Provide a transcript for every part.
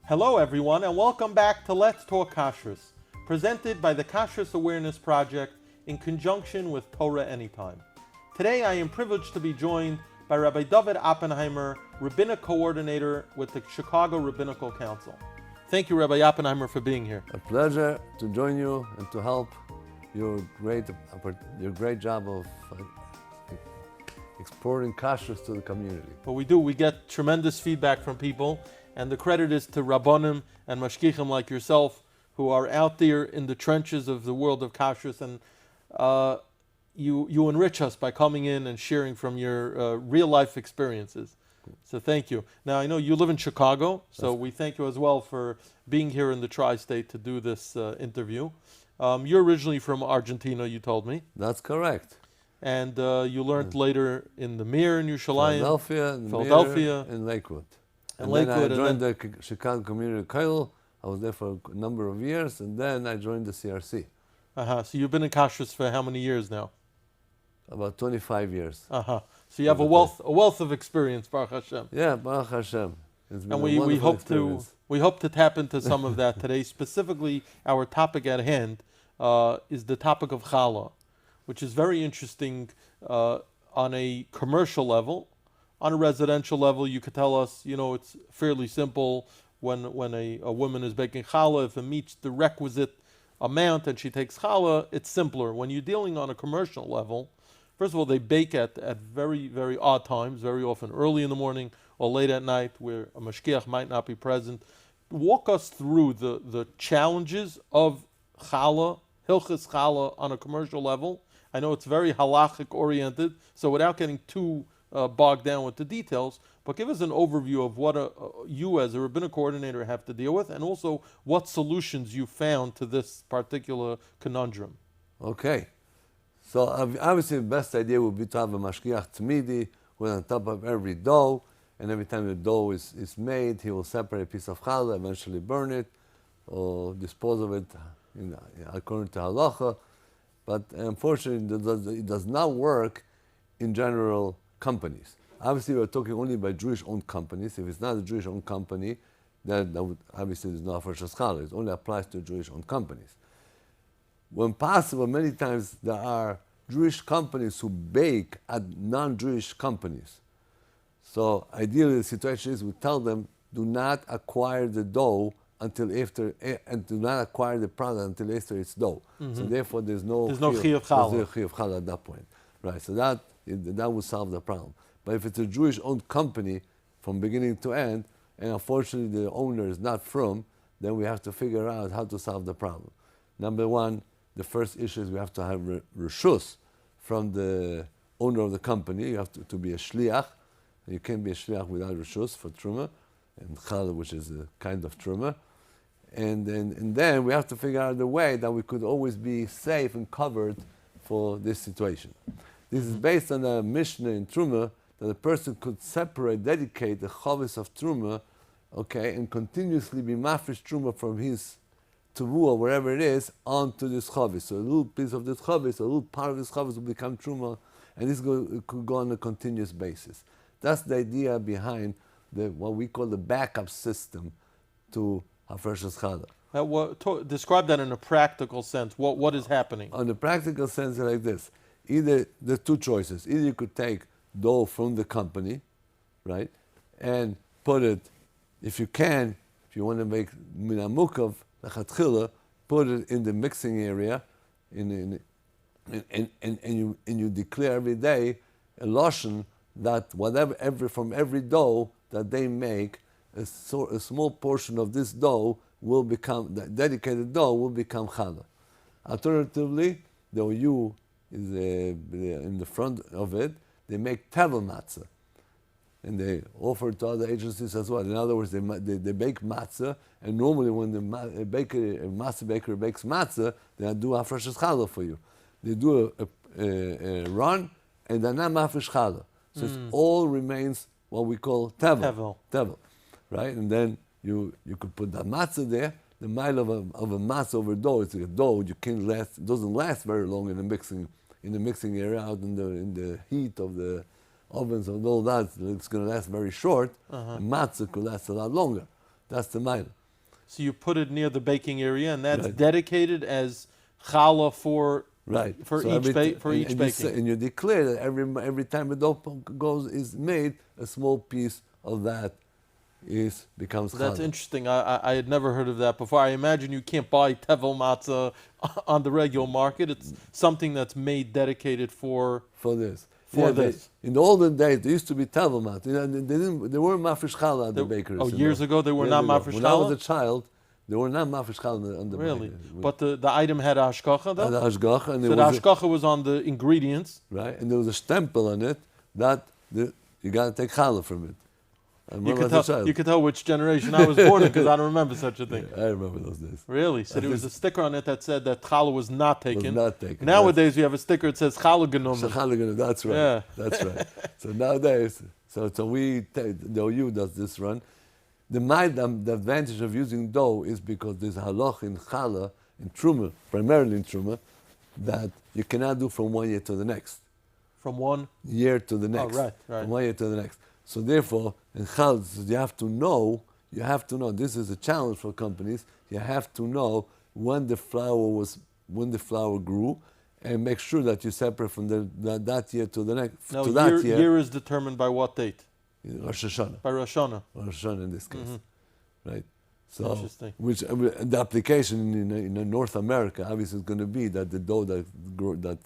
Hello everyone and welcome back to Let's Talk Kashrus, presented by the Kashrus Awareness Project in conjunction with Torah Anytime. Today I am privileged to be joined by Rabbi Dovid Oppenheimer, Rabbinic Coordinator with the Chicago Rabbinical Council. Thank you, Rabbi Oppenheimer, for being here. A pleasure to join you and to help your great job of exporting kashrus to the community. What we do, we get tremendous feedback from people, and the credit is to Rabbanim and Mashgiachim like yourself, who are out there in the trenches of the world of kashrus, and you enrich us by coming in and sharing from your real-life experiences. So thank you. Now, I know you live in Chicago, so we thank you as well for being here in the tri-state to do this interview. You're originally from Argentina, you told me. That's correct. And you learned later in the Mir in Yerushalayim. Philadelphia, and Lakewood. And then I joined the Chicago Community College. I was there for a number of years, and then I joined the CRC. So you've been in kashrus for how many years now? About 25 years. So you have a wealth of experience, Baruch Hashem. Yeah, Baruch Hashem. It's been and we hope to tap into some of that today. Specifically, our topic at hand is the topic of challah, which is very interesting on a commercial level. On a residential level, you could tell us, it's fairly simple when a woman is baking challah. If it meets the requisite amount and she takes challah, it's simpler. When you're dealing on a commercial level, first of all, they bake at very, very odd times, very often early in the morning or late at night, where a Mashgiach might not be present. Walk us through the challenges of challah, hilchos challah on a commercial level. I know it's very halachic oriented, so without getting too bogged down with the details, but give us an overview of what you as a rabbinic coordinator have to deal with, and also what solutions you found to this particular conundrum. Okay. So obviously the best idea would be to have a Mashgiach Tzmidi who is on top of every dough, and every time the dough is made, he will separate a piece of challah, eventually burn it, or dispose of it according to halacha. But unfortunately, it does not work in general companies. Obviously, we're talking only about Jewish-owned companies. If it's not a Jewish-owned company, then obviously there's no hafrashas challah. It only applies to Jewish-owned companies. When possible, many times there are Jewish companies who bake at non-Jewish companies. So ideally the situation is we tell them, do not acquire the dough until after, and do not acquire the product until after it's dough. So therefore there's no chiyuv challah at that point. Right, so that would solve the problem. But if it's a Jewish-owned company from beginning to end, and unfortunately the owner is not from, then we have to figure out how to solve the problem. Number one, the first issue is we have to have reshus from the owner of the company. You have to be a shliach. You can't be a shliach without reshus for truma, and challah, which is a kind of truma. And then we have to figure out a way that we could always be safe and covered for this situation. This is based on a Mishnah in truma that a person could dedicate the chavis of truma, and continuously be mafresh truma from his teruah, wherever it is, onto this chavis. So a little piece of this chavis, a little part of this chavis will become truma, and this could go on a continuous basis. That's the idea behind what we call the backup system to hafrashas challah. Describe that in a practical sense. What is happening? On the practical sense, like this. Either there's two choices. Either you could take dough from the company, right, and put it, if you want to make minamukav, put it in the mixing area, and you declare every day a lashon that from every dough that they make, a small portion of this dough will become, the dedicated dough will become challah. Alternatively, in the front of it, they make tevel matzah, and they offer it to other agencies as well. In other words, they bake matzah, and normally when the matzah baker bakes matzah, they do hafrashas challah for you. They do a run, and they're not mafresh challah. So it all remains what we call tevel, right? And then you could put that matzah there. The mile of a matzah over dough, it's like a dough. It doesn't last very long in the mixing area, out in the heat of the ovens and all that. It's going to last very short. Matzah could last a lot longer. That's the minor. So you put it near the baking area, and that's Right. dedicated as challah for Right. for So each every- for and- each and you baking. say- and you declare that every time a dough is made, a small piece of that becomes That's challah. interesting. I had never heard of that before. I imagine you can't buy tevel matzah on the regular market. It's something that's made dedicated for For this. For They- this. in the olden days, there used to be tevelmat. You know, they weren't mafresh challah at the bakeries. Oh, you years know. ago they were Years not ago. mafresh When I was challah? a child, they were not mafresh challah on the Really, bakery. but the item had hashgacha though. And the hashgacha, and So there the was hashgacha was on the ingredients. right, and there was a stempel on it that you got to take challah from it. I You remember could as a tell. child. You could tell which generation I was born in because I don't remember such a thing. I remember those days. Really? So there was a sticker on it that said that challah was not taken. not taken. Nowadays we have a sticker that says challah genommen. That's right. Yeah. That's right. So nowadays, so the OU does this run. The advantage of using dough is because there's halach in challah, in truma, primarily in truma, that you cannot do from 1 year to the next. From one. Year to the next. right. From 1 year to the next. So therefore, in challah, you have to know, this is a challenge for companies, you have to know when the flour grew, and make sure that you separate from that year to the next. Now to that year is determined by what date? Rosh Hashanah. By Rosh Hashanah. Rosh Hashanah in this case, right? So, Interesting. which the application in North America obviously is going to be that the dough that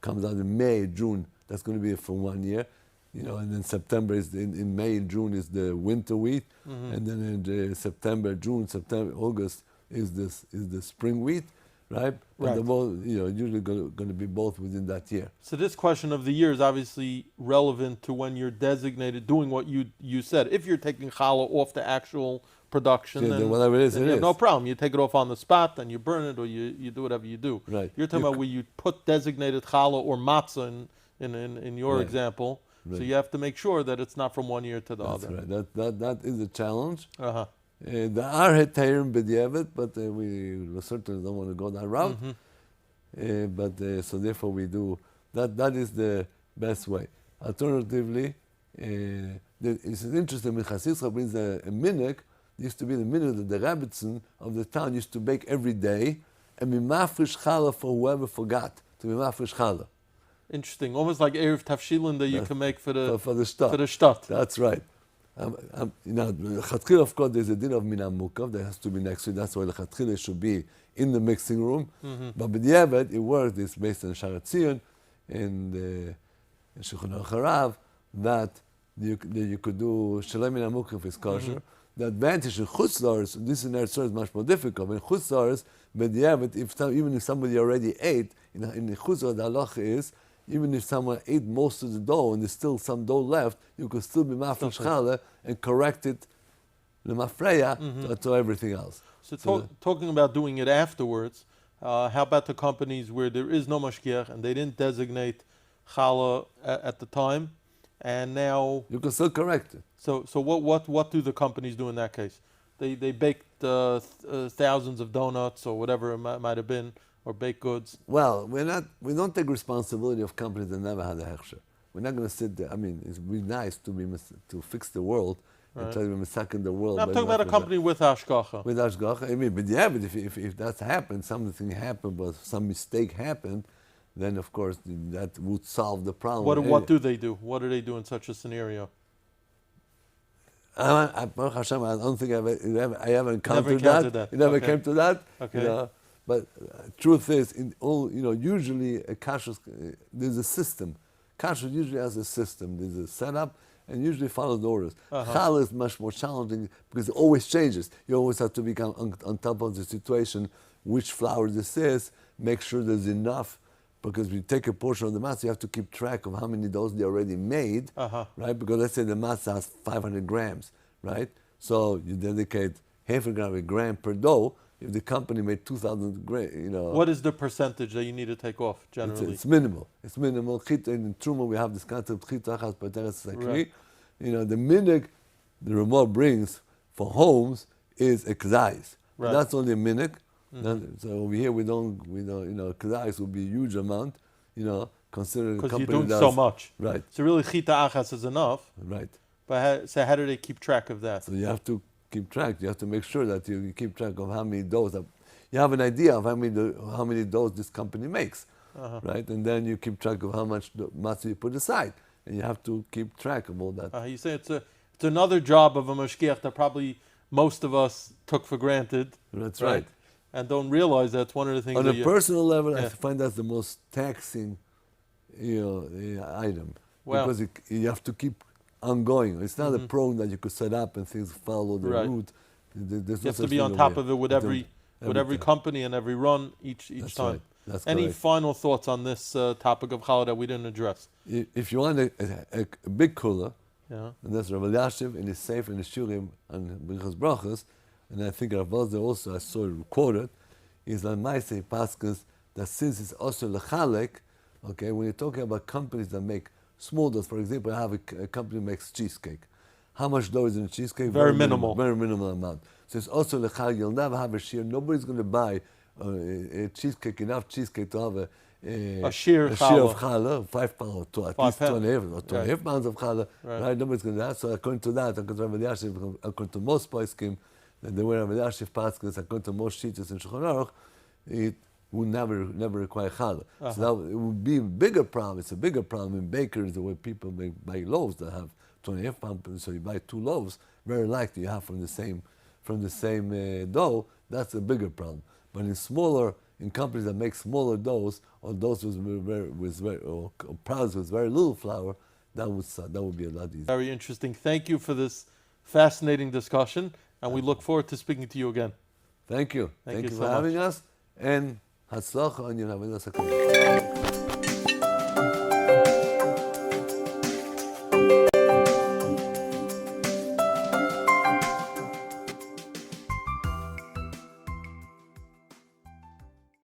comes out in May, June, that's going to be from 1 year, and then September is in May and June is the winter wheat, and then in September, August is the spring wheat, right? But Right. they're both, usually going to be both within that year. So this question of the year is obviously relevant to when you're designated doing what you said. If you're taking challah off the actual production, Yeah, then whatever it is, then it you have is. no problem. You take it off on the spot, and you burn it, or you do whatever you do. Right. You're talking about where you put designated challah or matzah in your Right. example. So Right. you have to make sure that it's not from 1 year to the That's other. right. That is a challenge. Uh-huh. There are hetayrim b'diavad, but we certainly don't want to go that route. So therefore we do that. That is the best way. Alternatively, it's interesting. Mechasischa brings a minhag. Used to be the minhag that the Rebbitzin of the town used to bake every day, and be mafresh challah for whoever forgot to be mafresh challah Interesting. Almost like Erev Tafshilin that you can make for the shtat. for the shtat. That's right. Lechatchila, of course, there's a din of minam mukav that has to be next to it. That's why lechatchila should be in the mixing room. But b'diavad, it worked. It's based on Sharat Zion and Shulchan Aruch Harav that you could do shalom minam mukav is kosher. The advantage in chutzlars, this in Eretz Yisrael is much more difficult. In chutzlars, b'diavad, even if somebody already ate, in the chutzlar, the halacha is, even if someone ate most of the dough and there's still some dough left, you could still be mafresh challah and correct it lemafreya to everything else. So talking about doing it afterwards, how about the companies where there is no Mashgiach and they didn't designate challah at the time, and now You can still correct it. so what do the companies do in that case? They baked thousands of donuts or whatever it might have been, or baked goods. Well, we don't take responsibility of companies that never had a hechsher. We're not going to sit there. I mean, it's really nice to fix the world and try to be misakin the world. Now, I'm talking about a company with hashgacha. With hashgacha. I mean, but yeah, but if that's happened, something happened, but some mistake happened, then of course that would solve the problem. What do they do? What do they do in such a scenario? Baruch Hashem, I don't think I ever encountered that. It never Okay. came to that. Okay. But truth is, usually a kashrus, there's a system. Kashrus usually has a system. There's a setup, and usually follows the orders. Challah is much more challenging because it always changes. You always have to become on top of the situation, which flour this is, make sure there's enough, because when you take a portion of the matzah, you have to keep track of how many doughs they already made, right? Because let's say the matzah has 500 grams, right? So you dedicate half a gram per dough. If the company made 2,000 grams, What is the percentage that you need to take off generally? it's minimal. It's minimal. In Truma, we have this concept, chita achas pateres sakri. Right. The minhag the Ramah brings for homes is a k'zayis. Right. That's only a minhag. So over here, we don't, k'zayis will be a huge amount, considering the Because you're company doing does. so much. Right, So really, chita achas is enough. right. But how do they keep track of that? So you have to keep track. You have to make sure that you keep track of how many doughs. You have an idea of how many doughs this company makes, right? And then you keep track of how much matzah you put aside, and you have to keep track of all that. You say it's another job of a mashgiach that probably most of us took for granted. That's right. And don't realize that's one of the things. On a personal level, Yeah. I find that's the most taxing, item, Well, because you have to keep ongoing. It's not a program that you could set up and things follow the Right. route. There's you have to be on top of it with every time. company and every run each That's time. right. That's Any correct. final thoughts on this topic of challah that we didn't address? If you want a big cooler, Yeah. and that's Rabbi Yashiv in his safe in the Shurim and Birchas Brachas, and I think Rav Vazda also I saw it quoted, is on Maaseh Paskas that since it's also lechalek, okay, when you're talking about companies that make small doughs, for example, I have a company that makes cheesecake. How much dough is in a cheesecake? Very minimal. Very minimal amount. So it's also lechalek. You'll never have a shear. Nobody's going to buy a cheesecake, enough cheesecake to have A shear of challah. challah, 5 pounds, or at 5 least 2.5 pounds. or 2.5 pounds of challah. Right. Right? Nobody's going to do that. So according to that, according to Rabbi Yashiv, according to most poskim, that the way Rabbi Yashiv passes, according to most shitas in Shulchan Aruch, it would never require challah. So that it would be a bigger problem. It's a bigger problem in bakeries, the way people buy loaves that have 2.5 pounds. So you buy 2 loaves, very likely you have from the same dough. That's a bigger problem. But in companies that make smaller doughs, or doughs or products with very little flour, that would be a lot easier. Very interesting. Thank you for this fascinating discussion, and we look forward to speaking to you again. Thank you. Thank you for so having much. us, and hatzlacha on your Avodas HaKodesh.